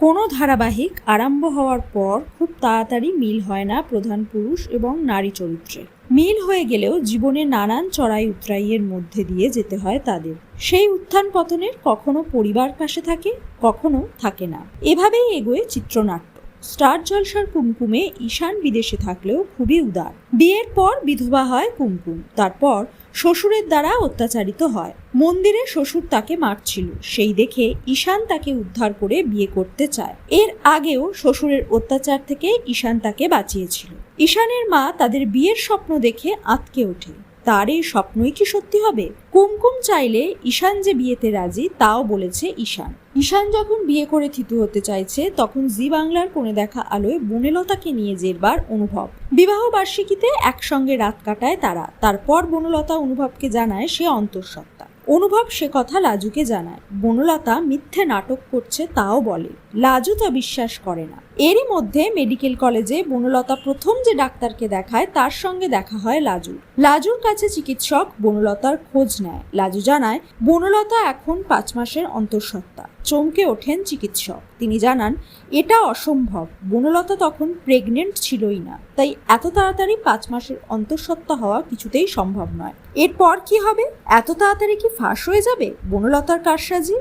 কোনো ধারাবাহিক আরম্ভ হওয়ার পর খুব তাড়াতাড়ি মিল হয় না প্রধান পুরুষ এবং নারী চরিত্রে। মিল হয়ে গেলেও জীবনে নানান চড়াই উতরাইয়ের মধ্যে দিয়ে যেতে হয় তাদের। সেই উত্থান পতনের কখনো পরিবার পাশে থাকে, কখনো থাকে না। এভাবেই এগোয় চিত্রনাট্য। স্টার জলসার কুমকুমে ঈশান বিদেশে থাকলেও খুবই উদার। বিয়ের পর বিধবা হয় কুমকুম, তারপর শ্বশুরের দ্বারা অত্যাচারিত হয়। মন্দিরে শ্বশুর তাকে মারছিল, সেই দেখে ঈশান তাকে উদ্ধার করে বিয়ে করতে চায়। এর আগেও শ্বশুরের অত্যাচার থেকে ঈশান তাকে বাঁচিয়েছিল। ঈশানের মা তাদের বিয়ের স্বপ্ন দেখে আঁতকে ওঠে। তার এই স্বপ্নই কি সত্যি হবে? কুমকুম চাইলে ঈশান যে বিয়েতে রাজি তাও বলেছে ঈশান। ঈশান যখন বিয়ে করে থিতু হতে চাইছে তখন জি বাংলার কোণে দেখা আলোয় বনলতাকে নিয়ে যেবার অনুভব। বিবাহ বার্ষিকীতে একসঙ্গে রাত কাটায় তারা। তারপর বনলতা অনুভবকে জানায় সে অন্তঃসত্ত্বা। অনুভব সে কথা লাজুকে জানায়। বনলতা মিথ্যে নাটক করছে তাও বলে। লাজু তা বিশ্বাস করে না। এরই মধ্যে মেডিকেল কলেজে বনলতা প্রথম যে ডাক্তারকে দেখায় তার সঙ্গে দেখা হয় লাজুর। লাজুর কাছে চিকিৎসক বনলতার খোঁজ নেয়। লাজু জানায় বনলতা এখন 5 মাসের অন্তঃসত্ত্বা। চমকে ওঠেন চিকিৎসক। তিনি জানান এটা অসম্ভব, বনলতা তখন প্রেগনেন্ট ছিলই না, তাই এত তাড়াতাড়ি 5 মাসের অন্তঃসত্ত্বা হওয়া কিছুতেই সম্ভব নয়। এরপর কি হবে? এত তাড়াতাড়ি কি ফাঁস হয়ে যাবে বনলতার কারসাজি?